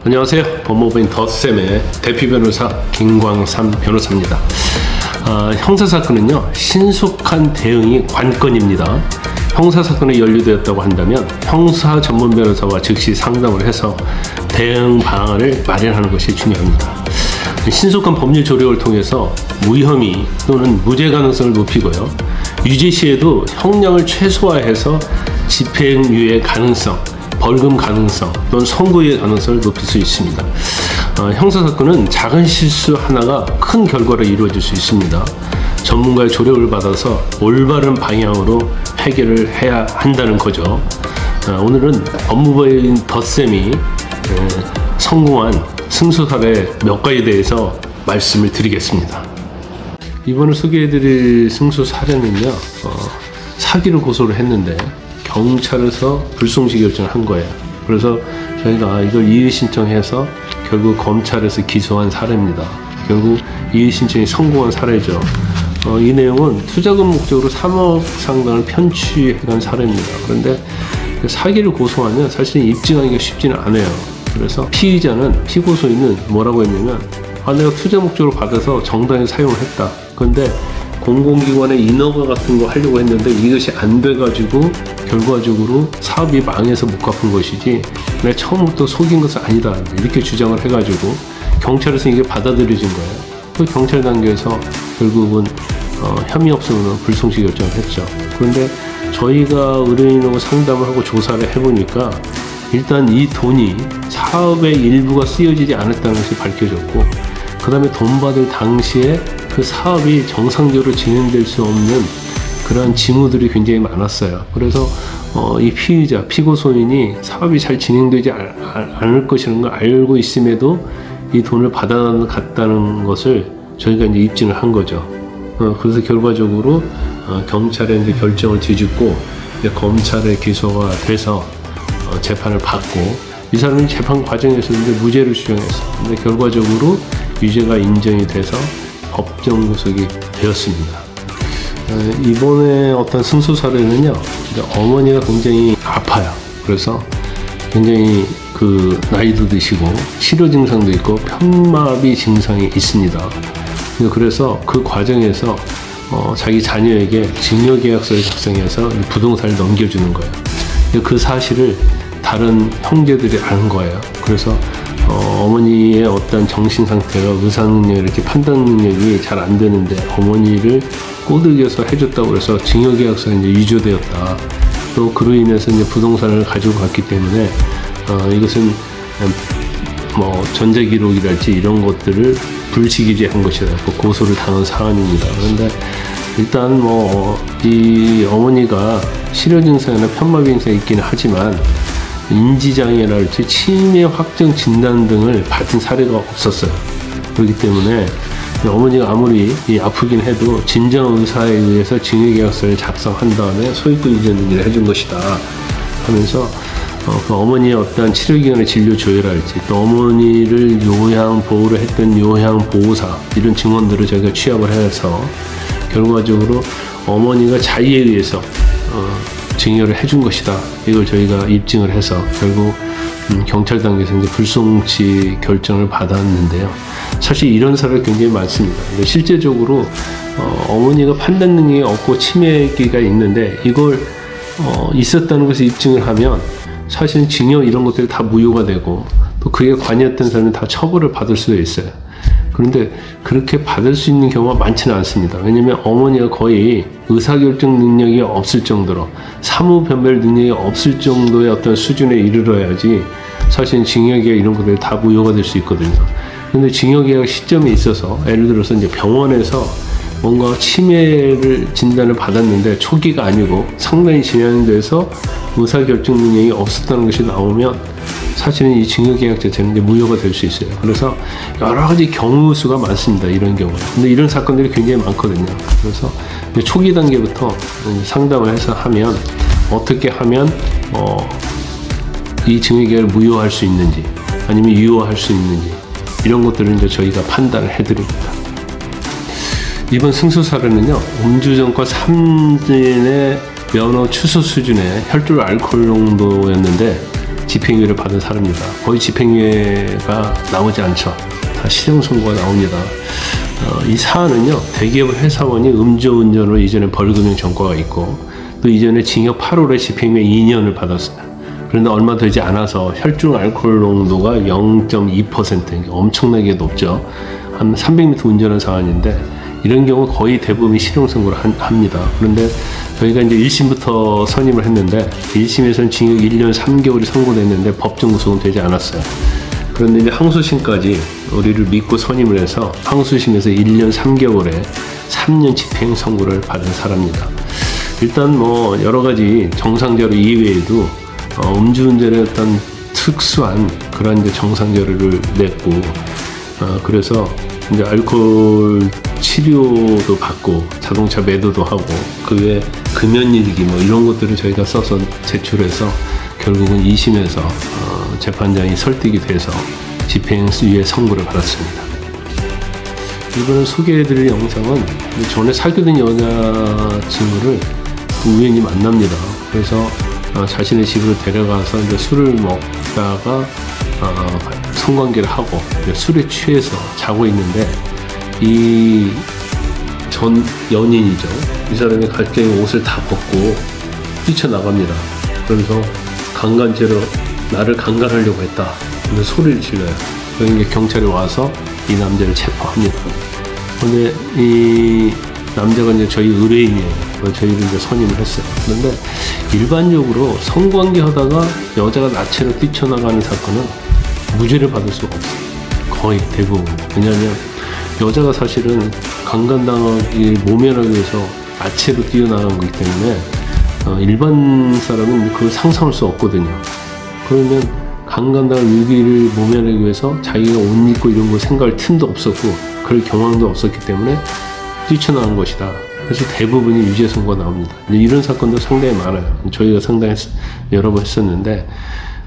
안녕하세요. 법무부인 덧셈의 대표 변호사 김광삼 변호사입니다. 형사사건은요, 신속한 대응이 관건입니다. 형사사건에 연루되었다고 한다면 형사 전문 변호사와 즉시 상담을 해서 대응 방안을 마련하는 것이 중요합니다. 신속한 법률 조력을 통해서 무혐의 또는 무죄 가능성을 높이고요, 유죄 시에도 형량을 최소화해서 집행유예 가능성, 벌금 가능성 또는 선고의 가능성을 높일 수 있습니다. 형사사건은 작은 실수 하나가 큰 결과를 이루어질 수 있습니다. 전문가의 조력을 받아서 올바른 방향으로 해결을 해야 한다는 거죠. 오늘은 법무부인 덧셈이 성공한 승소 사례 몇 가지에 대해서 말씀을 드리겠습니다. 이번에 소개해드릴 승소 사례는요, 사기를 고소를 했는데 경찰에서 불송치 결정을 한 거예요. 그래서 저희가 이걸 이의 신청해서 결국 검찰에서 기소한 사례입니다. 결국 이의 신청이 성공한 사례죠. 이 내용은 투자금 목적으로 3억 상당을 편취한 사례입니다. 그런데 사기를 고소하면 사실 입증하기가 쉽지는 않아요. 그래서 피의자는, 피고소인은 뭐라고 했냐면, 내가 투자 목적으로 받아서 정당히 사용을 했다. 그런데 공공기관의 인허가 같은 거 하려고 했는데 이것이 안 돼가지고 결과적으로 사업이 망해서 못 갚은 것이지 내가 처음부터 속인 것은 아니다, 이렇게 주장을 해가지고 경찰에서 이게 받아들여진 거예요. 그 경찰 단계에서 결국은 혐의 없으면 불송치 결정을 했죠. 그런데 저희가 의뢰인하고 상담을 하고 조사를 해보니까 일단 이 돈이 사업의 일부가 쓰여지지 않았다는 것이 밝혀졌고, 그 다음에 돈 받을 당시에 그 사업이 정상적으로 진행될 수 없는 그러한 징후들이 굉장히 많았어요. 그래서 이 피의자, 피고소인이 사업이 잘 진행되지 않을 것이라는 걸 알고 있음에도 이 돈을 받아갔다는 것을 저희가 이제 입증을 한 거죠. 그래서 결과적으로 경찰에 이제 결정을 뒤집고 이제 검찰에 기소가 돼서 재판을 받고, 이 사람이 재판 과정에서 이제 무죄를 주장했어. 근데 결과적으로 유죄가 인정이 돼서 법정 구속이 되었습니다. 이번에 어떤 승소 사례는요, 어머니가 굉장히 아파요. 그래서 굉장히 나이도 드시고 치료 증상도 있고 편마비 증상이 있습니다. 그래서 그 과정에서 자기 자녀에게 증여계약서를 작성해서 부동산을 넘겨주는 거예요. 그 사실을 다른 형제들이 아는 거예요. 그래서 어머니의 어떤 정신 상태가, 의사 능력, 이렇게 판단 능력이 잘 안 되는데 어머니를 꼬드겨서 해줬다고 해서 증여계약서가 이제 위조되었다. 또 그로 인해서 이제 부동산을 가지고 갔기 때문에 이것은 뭐 전자기록이랄지 이런 것들을 불식이지한 것이다. 고소를 당한 사안입니다. 그런데 일단 이 어머니가 치료 증상이나 편마비 증상이 있기는 하지만 인지장애랄지 치매 확정 진단 등을 받은 사례가 없었어요. 그렇기 때문에 어머니가 아무리 아프긴 해도 진정 의사에 의해서 증여계약서를 작성한 다음에 소유권 이전 등기를 해준 것이다 하면서 그 어머니의 어떤 치료기관의 진료 조회랄지 또 어머니를 요양 보호를 했던 요양보호사 이런 증언들을 저희가 취합을 해서 결과적으로 어머니가 자의에 의해서 증여를 해준 것이다, 이걸 저희가 입증을 해서 결국 경찰 단계에서 이제 불송치 결정을 받았는데요. 사실 이런 사례가 굉장히 많습니다. 근데 실제적으로 어머니가 판단 능력이 없고 치매기가 있는데 이걸 있었다는 것을 입증을 하면 사실 징역 이런 것들이 다 무효가 되고 또 그에 관여했던 사람은 다 처벌을 받을 수도 있어요. 그런데 그렇게 받을 수 있는 경우가 많지는 않습니다. 왜냐면 어머니가 거의 의사결정 능력이 없을 정도로 사무변별 능력이 없을 정도의 어떤 수준에 이르러야지 사실 징역이나 이런 것들이 다 무효가 될 수 있거든요. 근데 징역이나 시점에 있어서 예를 들어서 이제 병원에서 뭔가 치매를 진단을 받았는데 초기가 아니고 상당히 진행돼서 의사결정 능력이 없었다는 것이 나오면 사실은 이 증여계약 자체는 이제 무효가 될 수 있어요. 그래서 여러 가지 경우 수가 많습니다. 이런 경우. 근데 이런 사건들이 굉장히 많거든요. 그래서 초기 단계부터 상담을 해서 하면 어떻게 하면 이 증여계약을 무효할 수 있는지 아니면 유효할 수 있는지 이런 것들을 이제 저희가 판단을 해드립니다. 이번 승소 사례는요, 음주전과 3진의 면허 취소 수준의 혈중 알코올 농도였는데 집행유예를 받은 사람입니다. 거의 집행유예가 나오지 않죠. 다 실형 선고가 나옵니다. 이 사안은요, 대기업 회사원이 음주운전으로 이전에 벌금형 전과가 있고 또 이전에 징역 8월에 집행유예 2년을 받았습니다. 그런데 얼마 되지 않아서 혈중 알코올 농도가 0.2%, 엄청나게 높죠. 한 300m 운전한 사안인데 이런 경우 거의 대부분이 실형 선고를 합니다. 그런데 저희가 이제 1심부터 선임을 했는데 1심에서는 징역 1년 3개월이 선고됐는데 법정 구속은 되지 않았어요. 그런데 이제 항소심까지 우리를 믿고 선임을 해서 항소심에서 1년 3개월에 3년 집행 선고를 받은 사람입니다. 일단 뭐 여러 가지 정상자료 이외에도 음주운전의 어떤 특수한 그런 이제 정상자료를 냈고 그래서 이제 알코올 치료도 받고 자동차 매도도 하고 그 외에 금연일기 뭐 이런 것들을 저희가 써서 제출해서 결국은 2심에서 재판장이 설득이 돼서 집행유예 선고를 받았습니다. 이번에 소개해드릴 영상은 전에 사귀던 여자친구를 우연히 만납니다. 그래서 자신의 집으로 데려가서 이제 술을 먹다가 성관계를 하고 술에 취해서 자고 있는데 이 전 연인이죠. 이 사람이 갑자기 옷을 다 벗고 뛰쳐나갑니다. 그래서 강간죄로 나를 강간하려고 했다. 근데 소리를 질러요. 그러니까 경찰이 와서 이 남자를 체포합니다. 근데 이 남자가 이제 저희 의뢰인이에요. 저희를 이제 선임을 했어요. 그런데 일반적으로 성관계 하다가 여자가 나체로 뛰쳐나가는 사건은 무죄를 받을 수가 없어요. 거의 대부분. 왜냐하면 여자가 사실은 강간당하기 모면하기 위해서 나체로 뛰어나간 거기 때문에 일반 사람은 그걸 상상할 수 없거든요. 그러면 강간당한 위기를 모면하기 위해서 자기가 옷 입고 이런 거 생각할 틈도 없었고 그럴 경황도 없었기 때문에 뛰쳐나간 것이다. 그래서 대부분이 유죄 선고가 나옵니다. 이런 사건도 상당히 많아요. 저희가 상당히 여러 번 했었는데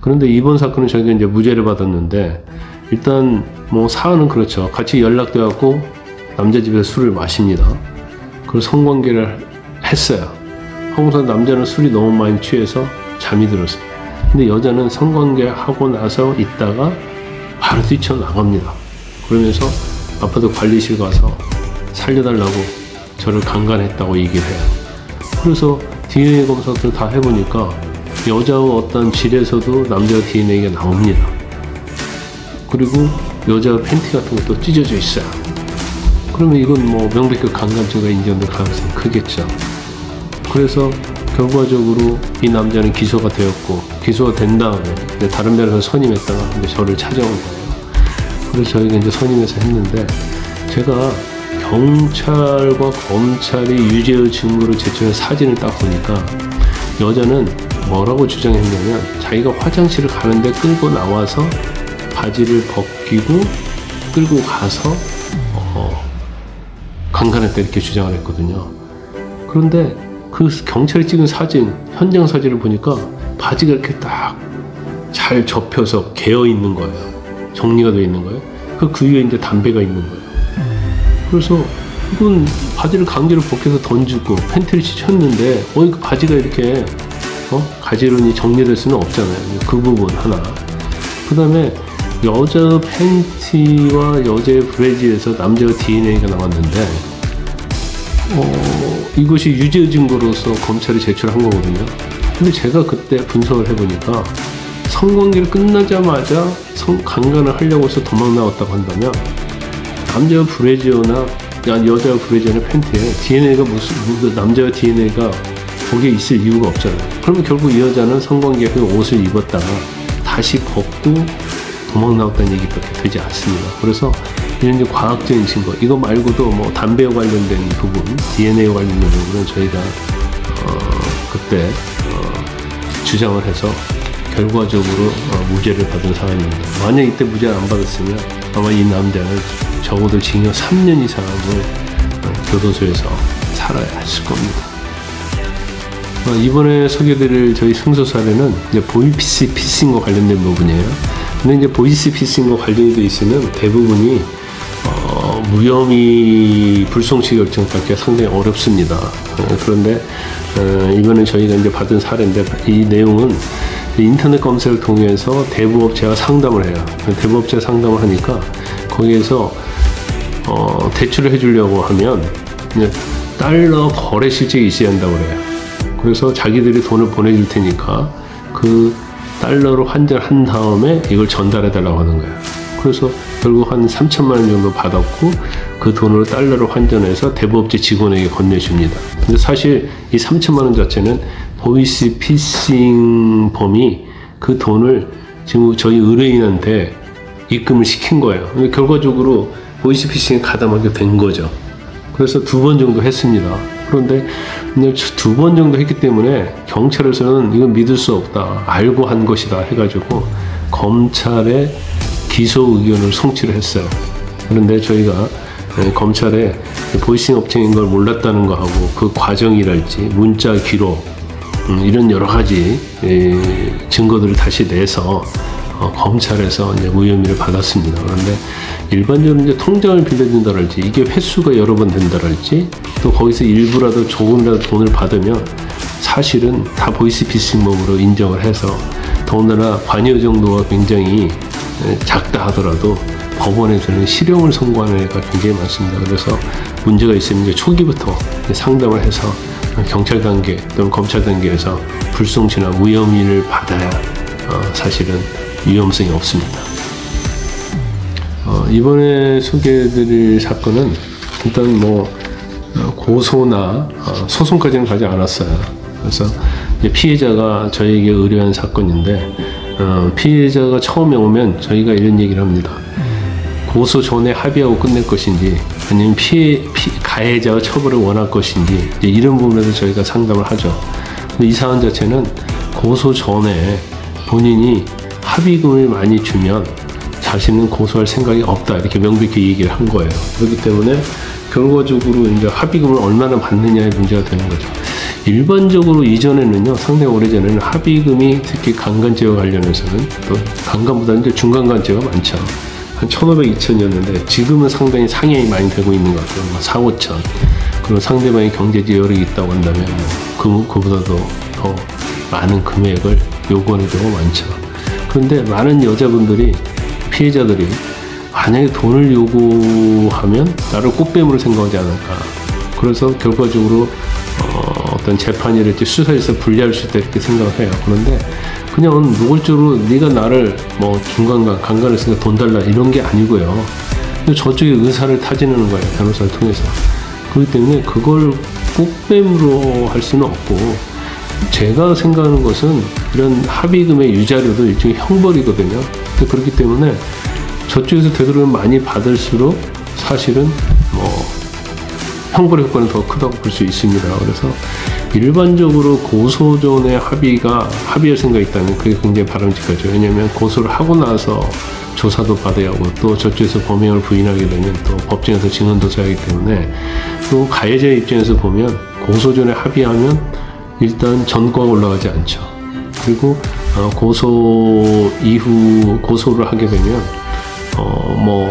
그런데 이번 사건은 저희가 이제 무죄를 받았는데 일단 뭐 사안은 그렇죠. 같이 연락돼 갖고 남자 집에서 술을 마십니다. 그리고 성관계를 했어요. 항상 남자는 술이 너무 많이 취해서 잠이 들었어요. 근데 여자는 성관계 하고 나서 있다가 바로 뛰쳐나갑니다. 그러면서 아파트 관리실 가서 살려달라고 저를 강간했다고 얘기를 해요. 그래서 DNA 검사들 다 해보니까 여자의 어떤 질에서도 남자 DNA가 나옵니다. 그리고 여자 팬티 같은 것도 찢어져 있어요. 그러면 이건 뭐 명백히 강간죄가 인정될 가능성이 크겠죠. 그래서 결과적으로 이 남자는 기소가 되었고 기소가 된 다음에 다른 변호사 선임했다가 이제 저를 찾아온 거예요. 그래서 저희가 이제 선임해서 했는데 제가 경찰과 검찰이 유죄의 증거를 제출한 사진을 딱 보니까 여자는 뭐라고 주장했냐면 자기가 화장실을 가는데 끌고 나와서 바지를 벗기고 끌고 가서 강간했다 이렇게 주장을 했거든요. 그런데 그 경찰이 찍은 사진, 현장 사진을 보니까 바지가 이렇게 딱 잘 접혀서 개어 있는 거예요. 정리가 되어 있는 거예요. 그 위에 이제 담배가 있는 거예요. 그래서 이건 바지를 강제로 벗겨서 던지고 팬티를 쳤는데 그 바지가 이렇게 가지런히 정리될 수는 없잖아요. 그 부분 하나. 그 다음에 여자 팬티와 여자의 브래지에서 남자의 DNA가 나왔는데 이것이 유죄 증거로서 검찰이 제출한 거거든요. 근데 제가 그때 분석을 해보니까 성관계를 끝나자마자 강간을 하려고 해서 도망 나왔다고 한다면 남자 브래지어나 여자 브래지어나 팬티에 DNA가 무슨 남자의 DNA가 거기에 있을 이유가 없잖아요. 그러면 결국 이 여자는 성관계에 옷을 입었다가 다시 벗고 도망 나왔다는 얘기밖에 되지 않습니다. 그래서 이런 이제 과학적인 증거, 이거 말고도 뭐 담배와 관련된 부분, DNA와 관련된 부분은 저희가 그때 주장을 해서 결과적으로 무죄를 받은 사안입니다. 만약 이때 무죄를 안 받았으면 아마 이 남자는 적어도 징역 3년 이상을 교도소에서 살아야 했을 겁니다. 이번에 소개드릴 저희 승소 사례는 이제 보이스피싱과 관련된 부분이에요. 근데 이제 보이스피싱과 관련이 돼 있으면 대부분이 무혐의 불송치 결정 받기가 상당히 어렵습니다. 그런데 이번에 저희가 이제 받은 사례인데 이 내용은 인터넷 검색을 통해서 대부업체와 상담을 해요. 대부업체와 상담을 하니까 거기에서 대출을 해주려고 하면 달러 거래 실적이 있어야 한다고 그래요. 그래서 자기들이 돈을 보내줄 테니까 그 달러로 환전한 다음에 이걸 전달해 달라고 하는 거예요. 그래서 결국 한 3천만 원 정도 받았고 그 돈으로 달러로 환전해서 대부업체 직원에게 건네줍니다. 근데 사실 이 3천만 원 자체는 보이스 피싱 범이 그 돈을 지금 저희 의뢰인한테 입금을 시킨 거예요. 근데 결과적으로 보이스 피싱에 가담하게 된 거죠. 그래서 2번 정도 했습니다. 그런데 2번 정도 했기 때문에 경찰에서는 이건 믿을 수 없다, 알고 한 것이다 해가지고 검찰에 기소 의견을 송치를 했어요. 그런데 저희가 검찰에 보이싱 업체인 걸 몰랐다는 거하고 그 과정이랄지 문자 기록 이런 여러 가지 증거들을 다시 내서 검찰에서 이제 무혐의를 받았습니다. 그런데 일반적으로 이제 통장을 빌려준다랄지 이게 횟수가 여러 번 된다랄지 또 거기서 일부라도 조금이라도 돈을 받으면 사실은 다 보이스피싱범으로 인정을 해서 더군다나 관여 정도가 굉장히 작다 하더라도 법원에서는 실형을 선고하는 애가 굉장히 많습니다. 그래서 문제가 있으면 이제 초기부터 상담을 해서 경찰 단계 또는 검찰 단계에서 불송치나 무혐의를 받아야 사실은 위험성이 없습니다. 이번에 소개해드릴 사건은 일단 고소나 소송까지는 가지 않았어요. 그래서 피해자가 저에게 의뢰한 사건인데 피해자가 처음에 오면 저희가 이런 얘기를 합니다. 고소 전에 합의하고 끝낼 것인지 아니면 가해자가 처벌을 원할 것인지 이런 부분에서 저희가 상담을 하죠. 근데 이 사안 자체는 고소 전에 본인이 합의금을 많이 주면 자신은 고소할 생각이 없다 이렇게 명백히 얘기를 한 거예요. 그렇기 때문에 결과적으로 이제 합의금을 얼마나 받느냐의 문제가 되는 거죠. 일반적으로 이전에는요, 상당히 오래전에는 합의금이 특히 강간죄와 관련해서는 또 강간보다 이제 중간간죄가 많죠. 한 1,500, 2,000이었는데 지금은 상당히 상향이 많이 되고 있는 것 같아요. 4, 5천. 그리고 상대방의 경제적 여력이 있다고 한다면 그보다도 더 많은 금액을 요구하는 경우가 많죠. 그런데 많은 여자분들이 피해자들이 만약에 돈을 요구하면 나를 꽃뱀으로 생각하지 않을까. 그래서 결과적으로 어떤 재판이랄지 수사에서 불리할 수 있다 이렇게 생각을 해요. 그런데 그냥 노골적으로 네가 나를 중간간 강간했으니까 돈 달라 이런 게 아니고요. 근데 저쪽에 의사를 타지르는 거예요. 변호사를 통해서. 그렇기 때문에 그걸 꽃뱀으로 할 수는 없고 제가 생각하는 것은 이런 합의금의 유자료도 일종의 형벌이거든요. 그렇기 때문에 저쪽에서 되도록 많이 받을수록 사실은 형벌의 효과는 더 크다고 볼 수 있습니다. 그래서 일반적으로 고소 전에 합의할 생각이 있다면 그게 굉장히 바람직하죠. 왜냐하면 고소를 하고 나서 조사도 받아야 하고 또 저쪽에서 범행을 부인하게 되면 또 법정에서 증언도 써야 하기 때문에 또 가해자 입장에서 보면 고소 전에 합의하면 일단 전과가 올라가지 않죠. 그리고 고소 이후 고소를 하게 되면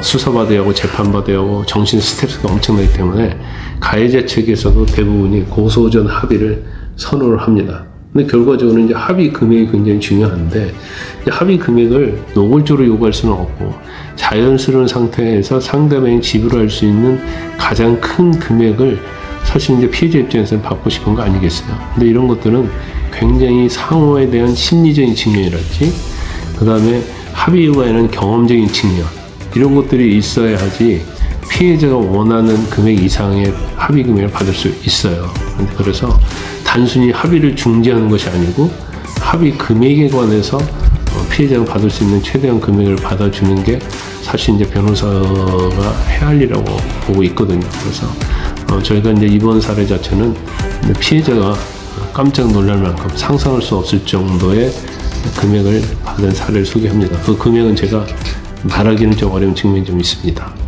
수사받아야 하고 재판받아야 하고 정신 스트레스가 엄청나기 때문에 가해자 측에서도 대부분이 고소 전 합의를 선호를 합니다. 근데 결과적으로 이제 합의 금액이 굉장히 중요한데 합의 금액을 노골적으로 요구할 수는 없고 자연스러운 상태에서 상대방이 지불할 수 있는 가장 큰 금액을 사실 이제 피해자 입장에서는 받고 싶은 거 아니겠어요. 근데 이런 것들은 굉장히 상호에 대한 심리적인 측면이랄지 그 다음에 합의 이후에는 경험적인 측면 이런 것들이 있어야지 피해자가 원하는 금액 이상의 합의 금액을 받을 수 있어요. 그래서 단순히 합의를 중지하는 것이 아니고 합의 금액에 관해서 피해자가 받을 수 있는 최대한 금액을 받아주는 게 사실 이제 변호사가 해야 할 일이라고 보고 있거든요. 그래서 저희가 이제 이번 사례 자체는 피해자가 깜짝 놀랄 만큼 상상할 수 없을 정도의 금액을 받은 사례를 소개합니다. 그 금액은 제가 말하기는 좀 어려운 측면이 좀 있습니다.